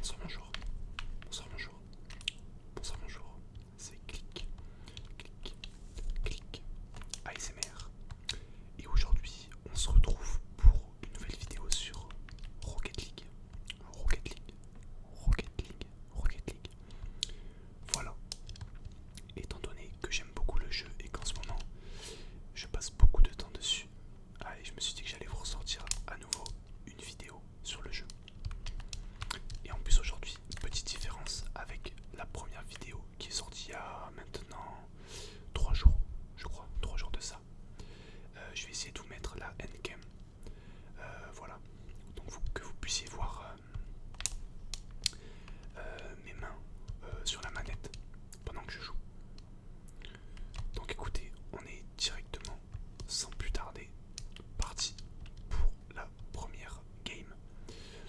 Bonsoir, bonjour. Bonsoir, bonjour. Bonsoir, bonjour. C'est Clic, Clic, Clic, ASMR. Et aujourd'hui, on se retrouve pour une nouvelle vidéo sur Rocket League. Rocket League, Rocket League, Rocket League. Voilà. Étant donné que j'aime beaucoup le jeu et qu'en ce moment, je passe beaucoup de temps dessus, allez, je me suis dit que j'allais vous ressortir à nouveau une vidéo sur le jeu. Et en plus aujourd'hui, petite différence avec la première vidéo qui est sortie il y a maintenant 3 jours, je crois, 3 jours de ça. Je vais essayer de vous mettre la endcam, voilà, donc que vous puissiez voir mes mains sur la manette pendant que je joue. Donc écoutez, on est directement, sans plus tarder, parti pour la première game.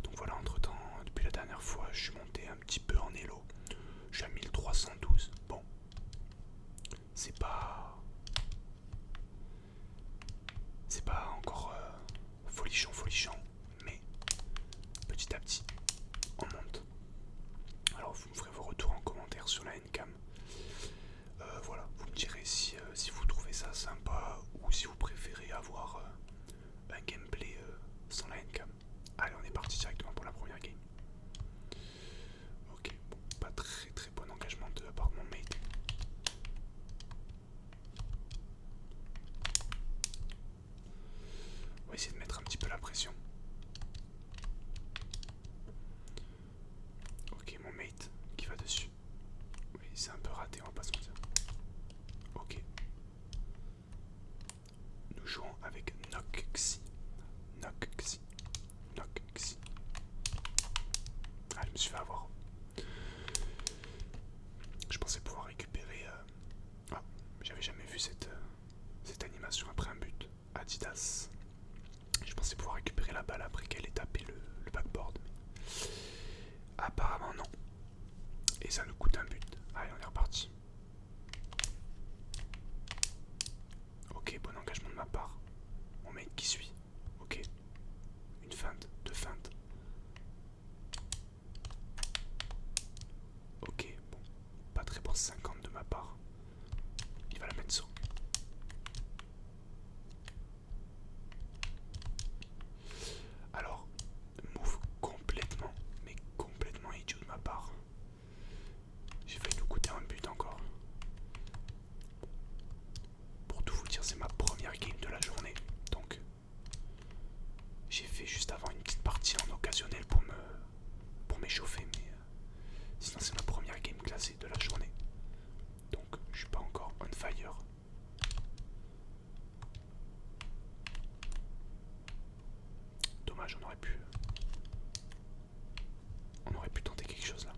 Donc voilà, entre temps, depuis la dernière fois, je suis monté un petit peu en elo. Je suis à 1312. Bon, c'est pas encore folichon, mais petit à petit, on monte. Alors vous me ferez vos retours en commentaire sur la endcam. Voilà, vous me direz si vous trouvez ça sympa ou si vous préférez avoir un gameplay sans la endcam. Allez, on est parti directement pour la première game. Ok, bon, pas très bon engagement de la part de mon mate. On va essayer de mettre un petit peu la pression. Ok, mon mate qui va dessus. Oui, c'est un peu raté, on va pas se mentir. Ok. Nous jouons avec Noxy. Noxy. Noxy. Ah, je me suis fait avoir. Je pensais pouvoir récupérer... Ah, j'avais jamais vu cette animation après un but. Adidas. Je pensais pouvoir récupérer la balle après qu'elle ait tapé le backboard. Mais apparemment non. Et ça nous coûte un but. Allez, on est reparti. Ok, bon engagement de ma part. Mon mec qui suit. Ok. Une feinte, deux feintes. Ok, bon. Pas très bon 50 de ma part. Il va la mettre sur. Alors, move complètement, mais complètement idiot de ma part. J'ai failli nous coûter un but encore. Pour tout vous dire, c'est ma première game de la journée. Donc, j'ai fait juste avant une petite partie en occasionnel pour m'échauffer, mais sinon c'est ma première game classée de la journée. Donc, je suis pas encore on fire. Dommage, on aurait pu tenter quelque chose là.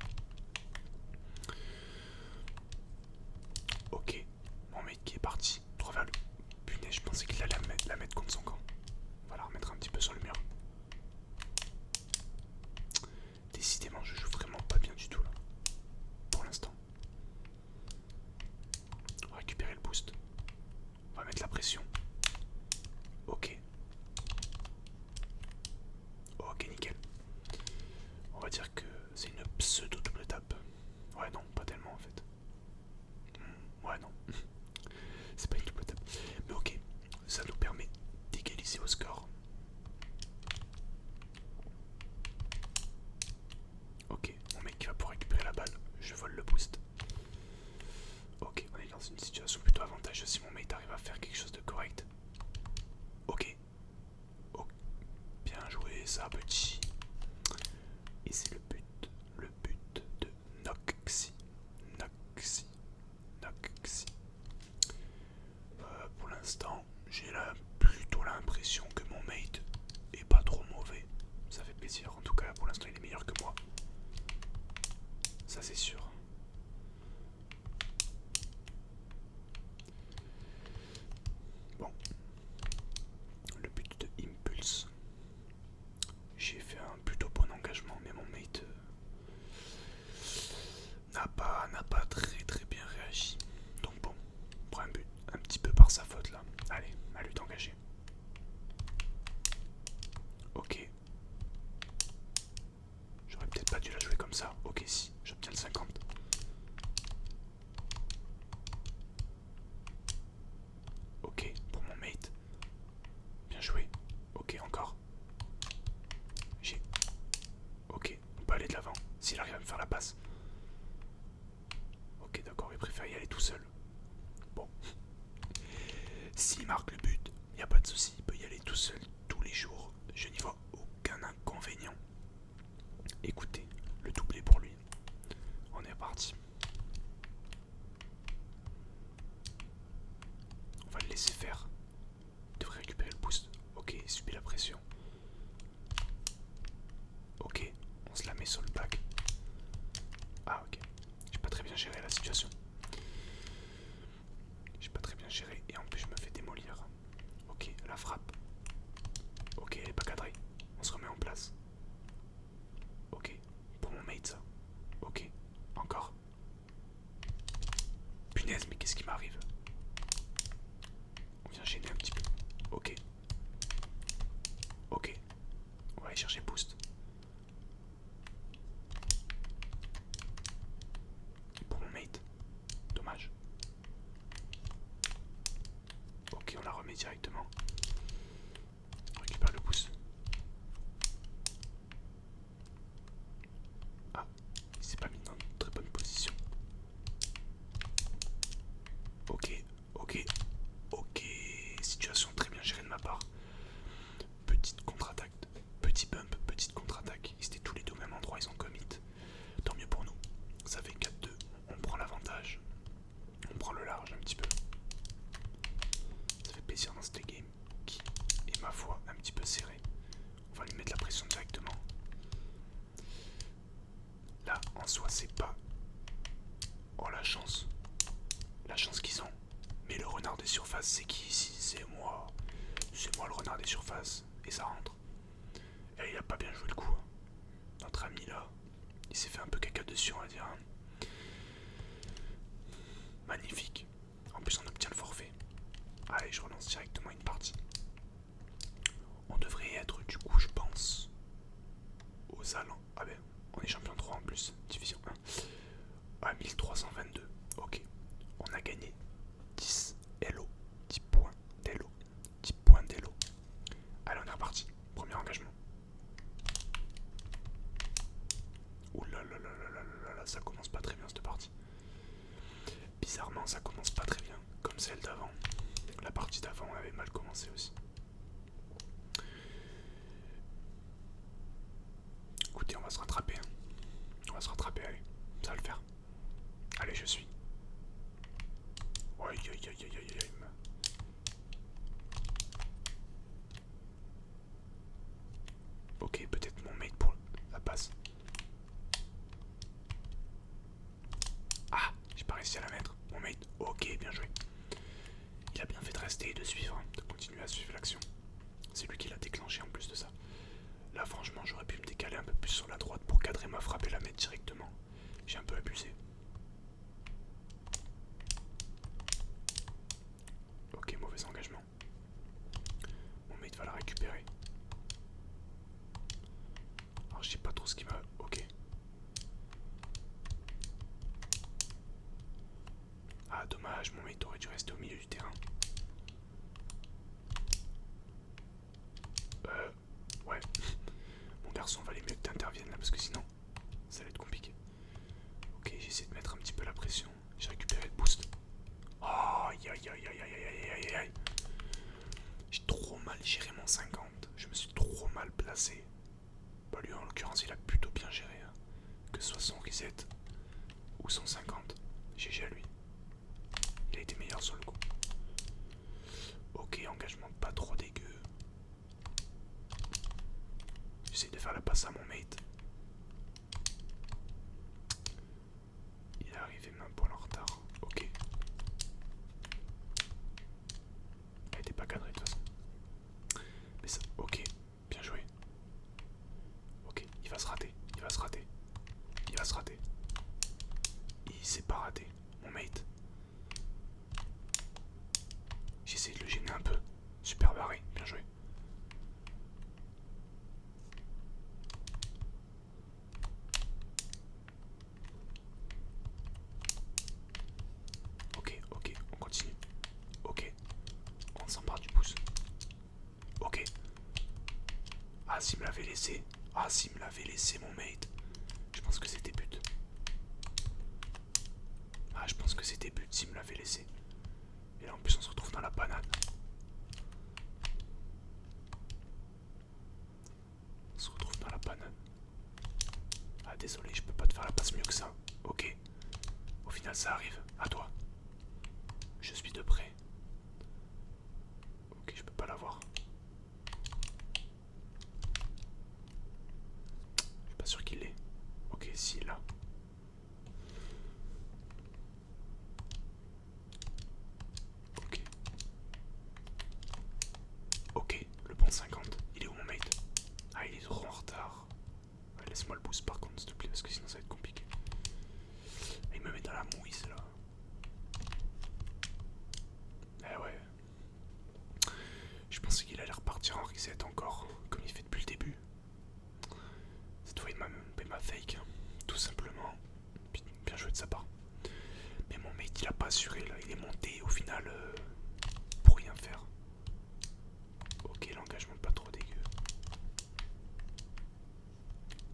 Ok, mon mec qui est parti, droit vers le. Punaise, je pensais qu'il allait la mettre contre son camp. On va la remettre un petit peu sur le mur. Décidément, je joue vraiment pas bien du tout là. Pour l'instant. On va récupérer le boost. On va mettre la pression. Ok. Ok, nickel. On va dire que c'est une pseudo double tape. Ouais, non, pas tellement en fait. Ouais, non. C'est pas une double tape. Mais ok, ça nous permet d'égaliser au score. Ok, mon mec qui va pouvoir récupérer la balle. Je vole le boost. Ok, on est dans une situation plutôt avantageuse si mon mate arrive à faire quelque chose de correct. Ok. Oh, bien joué ça petit. Et c'est le but de Noxy. Noxy. Noxy. Pour l'instant, j'ai plutôt l'impression que mon mate est pas trop mauvais. Ça fait plaisir. En tout cas, pour l'instant, il est meilleur que moi. Ça, c'est sûr. Bon. Le but de Impulse. J'ai fait un plutôt bon engagement, mais mon mate n'a pas très bien réagi. Donc bon, on prend un but un petit peu par sa faute là. Allez, à lui d'engager. Ok. J'aurais peut-être pas dû la jouer comme s'il arrive à me faire la passe. Ok, d'accord, il préfère y aller tout seul. Bon. S'il marque le but, il n'y a pas de souci, il peut y aller tout seul tous les jours. Je n'y vois aucun inconvénient. Écoutez, le doublé pour lui. On est parti. On va le laisser faire. Il devrait récupérer le boost. Ok, il subit la pression. Ok, on se la met sur le back. Ah ok, j'ai pas très bien géré la situation. J'ai pas très bien géré et en plus je me fais démolir. Ok, la frappe. Ok, elle est pas cadrée. On se remet en place. Ok, pour mon mate ça. Ok, encore. Punaise, mais qu'est-ce qui m'arrive? On vient gêner un petit peu. Ok. Ok. On va aller chercher boost. Pour mon mate. Dommage. Ok, on la remet directement. On récupère le boost. Ah, il s'est pas mis dans une très bonne position. Ok, ok, ok. Situation très bien gérée de ma part. Petite contre-attaque. Petit bump, petite contre-attaque. Ils étaient tous les deux au même endroit, ils ont commit. Tant mieux pour nous. Ça fait 4-2. On prend l'avantage. On prend le large un petit peu. Ça fait plaisir dans cette game qui est ma foi un petit peu serré. On va lui mettre la pression directement. Là en soi c'est pas. Oh la chance. La chance qu'ils ont. Mais le renard des surfaces c'est qui ici? C'est moi. C'est moi le renard des surfaces. Et ça rentre. Et il a pas bien joué le coup. Notre ami là. Il s'est fait un peu caca dessus on va dire. Magnifique. En plus on obtient le forfait. Allez, je relance directement une partie. On devrait être du coup, je pense, aux Allans. Ah ben, on est champion 3 en plus, division 1. À 1322. Ok. On a gagné 10 Elo. 10 points d'Elo. 10 points d'Elo. Allez, on est reparti. Premier engagement. Ouh là là là là là là là, ça commence pas très bien cette partie. Bizarrement, ça commence pas très bien, comme celle d'avant. La partie d'avant avait mal commencé aussi. Écoutez, on va se rattraper. On va se rattraper, allez. Ça va le faire. Allez, je suis. Aïe, aïe, aïe, aïe, aïe, aïe. Ok, peut-être mon mate pour la passe. Ah, j'ai pas réussi à la mettre. Mon mate, ok, bien joué. Il a bien fait de rester et de suivre, de continuer à suivre l'action. C'est lui qui l'a déclenché en plus de ça. Là, franchement, j'aurais pu me décaler un peu plus sur la droite pour cadrer ma frappe et la mettre directement. J'ai un peu abusé. Ok, mauvais engagement. Mon mate va la récupérer. Alors, je sais pas trop ce qui va. Ok. Ah, dommage, mon mate aurait dû rester au milieu du terrain. Ouais. Mon garçon, valait mieux que t'interviennes là parce que sinon, ça va être compliqué. Ok, j'essaie de mettre un petit peu la pression. J'ai récupéré le boost. Oh, aïe aïe aïe aïe aïe aïe aïe aïe. J'ai trop mal géré mon 50. Je me suis trop mal placé. Bah lui en l'occurrence il a plutôt bien géré. Hein. Que ce soit son reset ou son 50. GG à lui. Il a été meilleur sur le coup. Ok, engagement pas trop dégueu. J'essaie de faire la passe à mon mate. Il est arrivé même pour en retard. Ok. Elle était pas cadrée de toute façon. Mais ça, ok, bien joué. Ok, il va se rater, il va se rater. Il va se rater. Il s'est pas raté, mon mate. J'essaie de le gêner un peu. Super barré, bien joué. Ok, ok, on continue. Ok, on s'empare du pouce. Ok. Ah, s'il me l'avait laissé. Ah, s'il me l'avait laissé, mon mate. Je pense que c'était but. Ah, je pense que c'était but s'il me l'avait laissé. Et là en plus on se retrouve dans la banane. On se retrouve dans la banane. Ah désolé, je peux pas te faire la passe mieux que ça. Ok. Au final ça arrive. À toi. Je suis de près. Ok, je peux pas l'avoir. Je suis pas sûr qu'il l'ait. Ok, si, là. Ok. Ok, le bon 50. Il est où mon mate? Ah, il est trop en retard. Ouais, laisse-moi le boost par contre, s'il te plaît, parce que sinon ça va être compliqué. Il me met dans la mouise là. Eh ouais. Je pensais qu'il allait repartir en reset encore, comme il fait depuis le début. Cette fois il m'a fait ma fake, tout simplement. Bien joué de sa part. Mais mon mate il a pas assuré là, il est monté au final pour rien faire. Ok, l'engagement pas trop dégueu.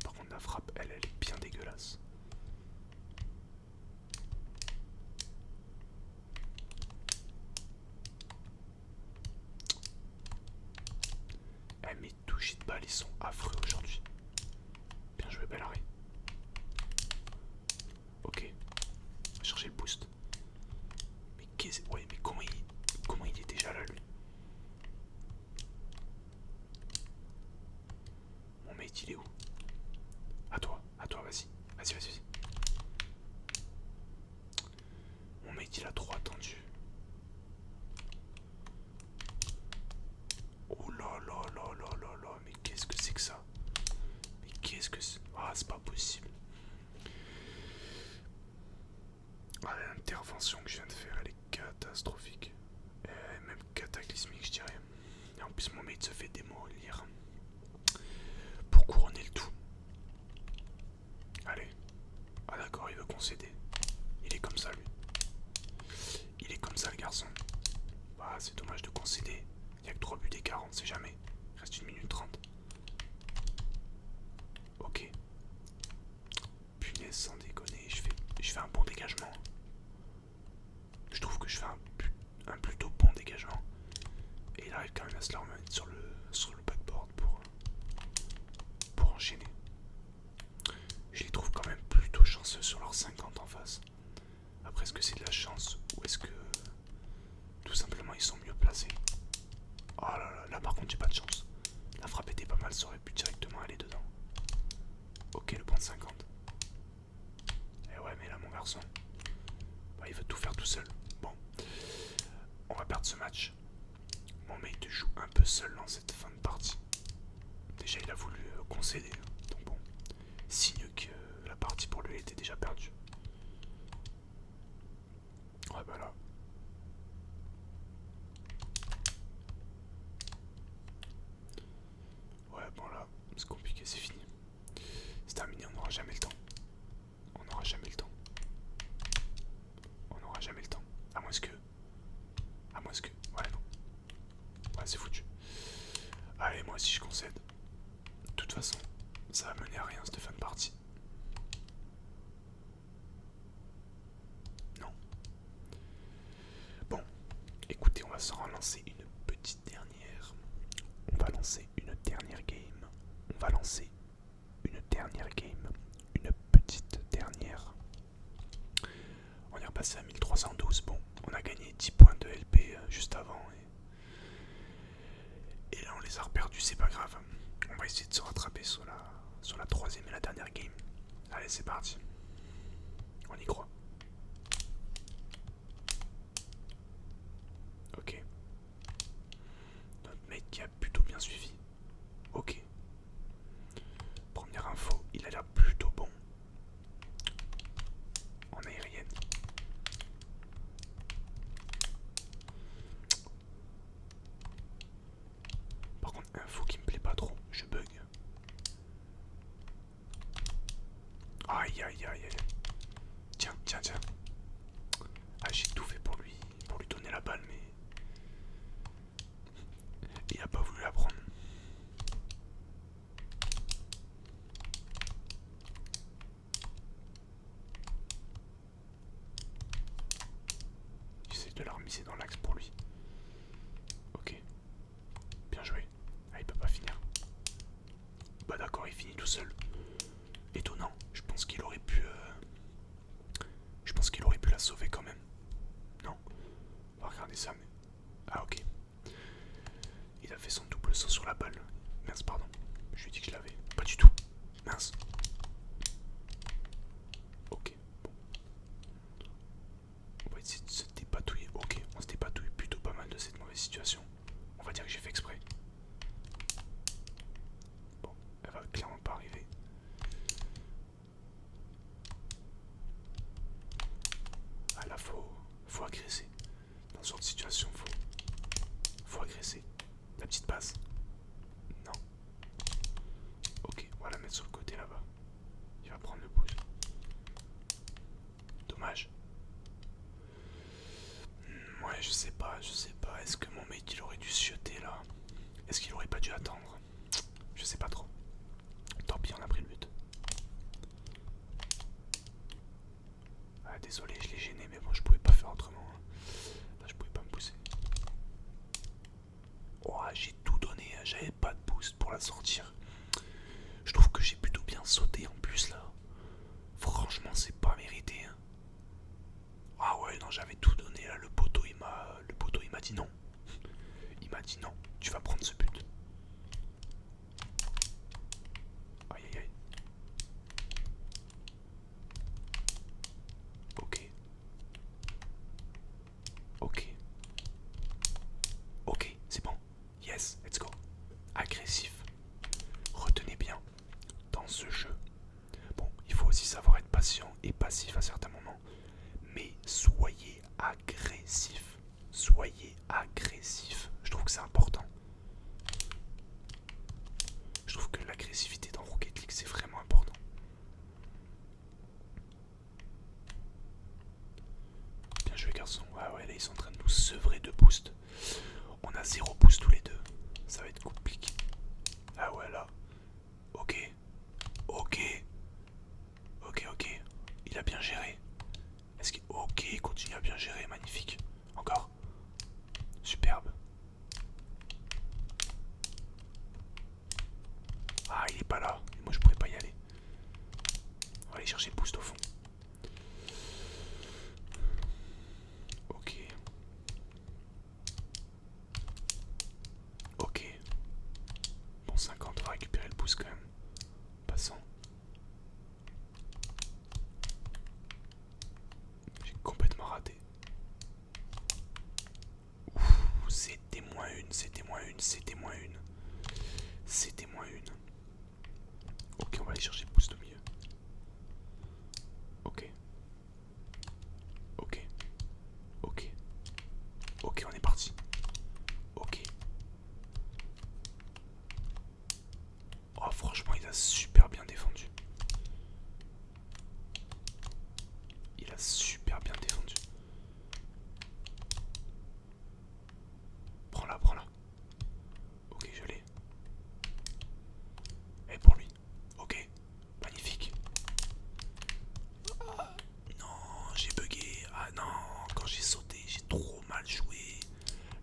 Par contre la frappe elle est bien dégueulasse. Eh, mes touches de balle ils sont affreux aujourd'hui. Bien joué Bellary. Ok, on va chercher le boost. Mais qu'est-ce... Ouais, mais comment il est déjà là lui? Mon mate il est où? À toi, vas-y. Vas-y. Mon mate il a trop attendu. Oh là là là là là là, mais qu'est-ce que c'est que ça? Mais qu'est-ce que c'est? Ah, c'est pas possible. Ah, l'intervention que je viens de faire, elle est catastrophique. Même cataclysmique, je dirais. Et en plus, mon mate se fait démolir. Pour couronner le tout. Allez. Ah d'accord, il veut concéder. Il est comme ça, lui. Il est comme ça, le garçon. Bah, c'est dommage de concéder. Il n'y a que 3 buts d'écart, on sait jamais. Il reste 1 minute 30. Ok. Punaise, sans déconner, je fais un bon dégagement. Je trouve que je fais un plutôt bon dégagement. Et il arrive quand même à se la remettre sur le backboard pour enchaîner. Je les trouve quand même plutôt chanceux sur leurs 50 en face. Après, est-ce que c'est de la chance ou est-ce que tout simplement ils sont mieux placés? Oh là là, là par contre j'ai pas de chance. La frappe était pas mal, ça aurait pu directement aller dedans. Ok, le point de 50. Eh ouais, mais là mon garçon, bah, il veut tout faire tout seul. Bon, on va perdre ce match. Mon mate joue un peu seul dans cette fin de partie. Déjà il a voulu concéder, donc bon, signe que la partie pour lui était déjà perdue. Ouais bah là. Ouais bon là, c'est compliqué, c'est fini. C'est terminé, on n'aura jamais le temps. On n'aura jamais le temps. On n'aura jamais le temps. À moins que... Ouais non. Ouais c'est foutu. Allez, moi aussi je concède. De toute façon, ça va mener à rien cette fin de partie. Non. Bon, écoutez, on va s'en relancer une petite dernière. On va lancer une dernière game. On va lancer une dernière game. Une petite dernière. On est repassé à 1312. Bon, on a gagné 10 points de LP juste avant. Et là, on les a reperdus, c'est pas grave. On va essayer de se rattraper sur la troisième et la dernière game. Allez, c'est parti. On y croit. Ok. Notre mec qui a plutôt bien suivi. Ok. Première info, il a l'air plutôt bon. En aérienne. Par contre, info qui me plaît pas trop. Je bug. Aïe aïe aïe aïe. Tiens. Ah, j'ai tout fait pour lui donner la balle, mais il a pas voulu la prendre. miser dans l'axe pour lui. Ok. Bien joué. Ah, il peut pas finir. Bah d'accord, il finit tout seul. Étonnant. Je pense qu'il aurait pu... Je pense qu'il aurait pu la sauver quand même. Non. On va regarder ça, mais... Ah ok. Il a fait son double saut sur la balle. Mince, pardon. Je lui ai dit que je l'avais. Pas du tout. Mince. Ok. Bon. On va essayer de se dépatouiller. Ok, on se dépatouille plutôt pas mal de cette mauvaise situation. On va dire que j'ai fait exprès. Bon, elle va clairement pas arriver. Ah là, faut agresser. Dans ce genre de situation, faut agresser. La petite passe. Non. Ok, on va la mettre sur le côté là-bas. Il va prendre le boost. Dommage. Ouais, je sais pas. Est-ce que mon mec il aurait dû se jeter là? Est-ce qu'il aurait pas dû attendre? Je sais pas trop. Tant pis, on a pris le but. Ah, désolé, je l'ai gêné, mais bon, je pouvais pas faire autrement. Là, je pouvais pas me pousser. Oh, j'ai tout donné, j'avais pas de boost pour la sortir. Je trouve que j'ai plutôt bien sauté en plus là. Franchement, c'est pas mérité. Hein. Ah ouais, non, j'avais tout donné là. Le poteau, il m'a dit non. Il m'a dit non, tu vas prendre ce but. Aïe aïe aïe. Ok. Ok. Ok, c'est bon. Yes, let's go. Agressif. Retenez bien, dans ce jeu, bon, il faut aussi savoir être patient et passif à certains moments. Mais soyez agressif. Soyez agressif. Je trouve que c'est important. Je trouve que l'agressivité dans Rocket League, c'est vraiment important. Bien joué, garçon. Ah ouais, là, ils sont en train de nous sevrer de boost. On a 0 boost tous les deux. Ça va être compliqué. Ah ouais, là. Ok. Ok. Ok, ok. Il a bien géré. Est-ce qu'il... Ok, il continue à bien gérer. Magnifique. Encore. Superbe. Ah, il est pas là. Et moi, je pouvais pas y aller. On va aller chercher le boost au fond. Ok. Ok. Bon, 50, on va récupérer le boost quand même. Passant. J'ai complètement raté. Ouh, c'était moins une, c'était moins une, c'était moins une. C'était moins une. Ok, on va aller chercher le boost au milieu. Ok. Ok. Ok. Ok, on est parti. Ok. Oh, franchement, il a super bien défendu. Il a super bien défendu. Prends-la, prends-la. Ok, je l'ai. Et pour lui. Ok. Magnifique. Ah, non, j'ai bugué. Ah non, quand j'ai sauté, j'ai trop mal joué.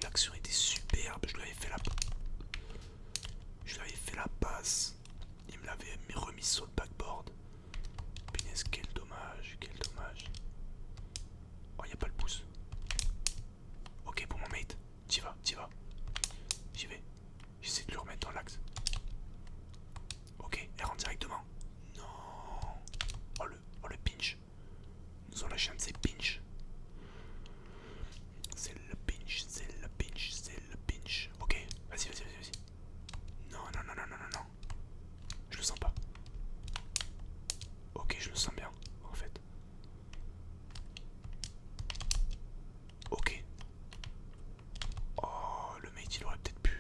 L'action était superbe. Je lui avais fait la passe. Il me l'avait remis sur le backboard. Punaise, quel dommage, quel dommage. Oh, y a pas le pouce. Ok, pour mon mate. T'y vas, t'y vas. J'y vais. J'essaie de le remettre dans l'axe. Ok, elle rentre directement. Non. Oh le pinch. Nous avons la chance, c'est pinch. C'est le pinch, c'est le pinch, c'est le pinch. Ok, vas-y, vas-y, vas-y, vas-y. Non, non, non, non, non, non, non. Je le sens pas. Ok, je le sens bien, en fait. Ok. Oh, le mate, il aurait peut-être pu...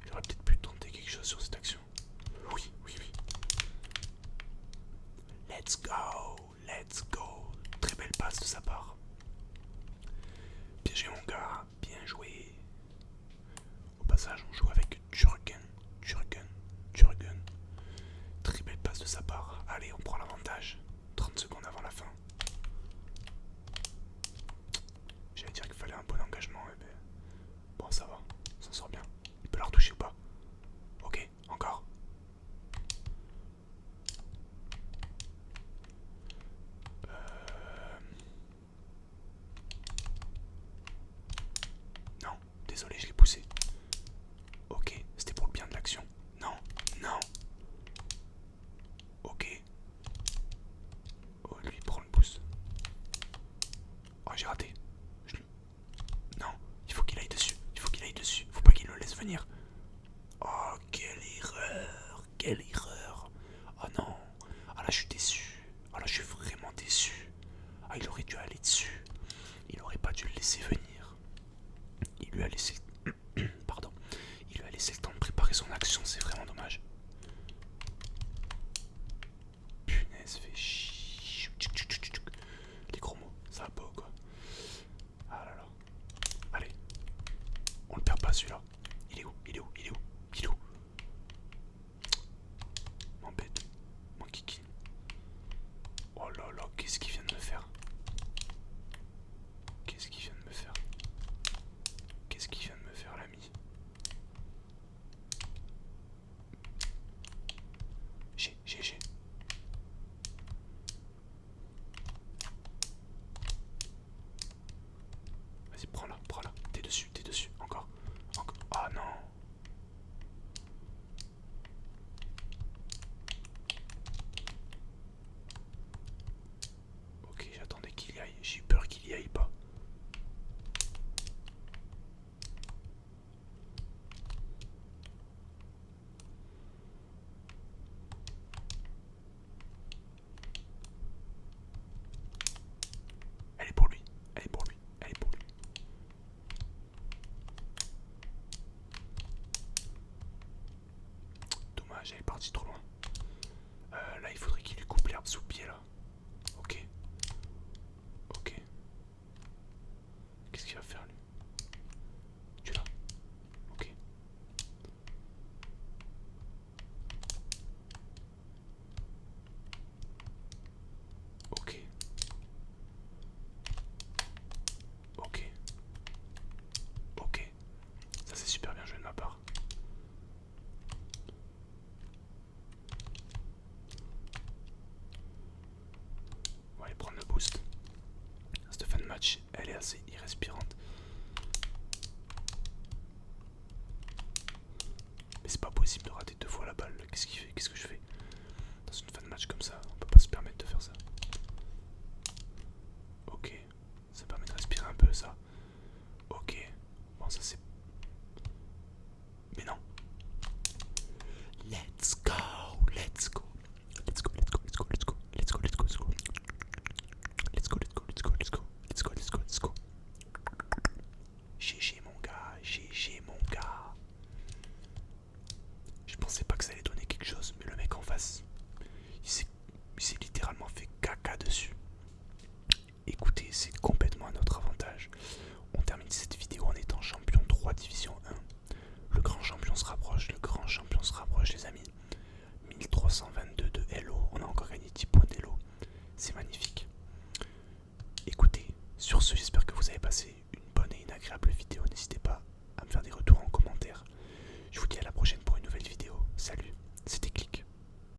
il aurait peut-être pu tenter quelque chose sur cette action. Oui, oui, oui. Let's go, let's go. Très belle passe de sa part. Bien joué mon gars, bien joué. Au passage, on joue avec Jürgen. Très belle passe de sa part. Allez, on prend l'avantage. 30 secondes avant la fin. J'allais dire se fait les gros mots, ça va pas ou quoi? Ah là là. Allez, on le perd pas celui-là. Il est où? Il est où? Il est où? Il est où? M'embête. Mon kiki. Oh là là, qu'est-ce qu'il vient de me faire? Qu'est-ce qu'il vient de me faire? Qu'est-ce qu'il vient de me faire, l'ami? J'ai. Vas-y, prends-la, prends-la. T'es dessus, encore. Encore. Ah non. Ok, j'attendais qu'il y aille. J'ai eu peur qu'il y aille pas. Elle est pour lui. Elle est pour lui. Elle est pour lui. Dommage, elle est partie trop loin. Là, il faudrait qu'il lui coupe l'herbe sous le pied, là. Ok. Ok. Qu'est-ce qu'il va faire, lui? Tu l'as? Ok. Ok. Ok. Ok. Ça, c'est super bien joué de ma part. On va aller prendre le boost. Cette fin de match, elle est assez irrespirante. Mais c'est pas possible de rater 2 fois la balle. Qu'est-ce qu'il fait? Qu'est-ce que je fais? Dans une fin de match comme ça, on peut pas se permettre de faire ça. Ok. Ça permet de respirer un peu, ça. Ok. Bon, ça c'est... Mais non. Let's go. Let's go. Let's go, let's go, let's go, let's go. Let's go, let's go, let's go. Let's go, let's go, let's go, let's go. Let's go, let's go, let's go. GG mon gars, GG mon gars. Je pensais pas que ça allait donner quelque chose, mais le mec en face, il s'est littéralement fait caca dessus. Écoutez, c'est complètement à notre avantage. On termine cette vidéo en étant champion 3 division 1. Le grand champion se rapproche, les amis. 1322 de Hello, on a encore gagné 10 points d'Hello. C'est magnifique. Écoutez, sur ce, j'espère que vous avez passé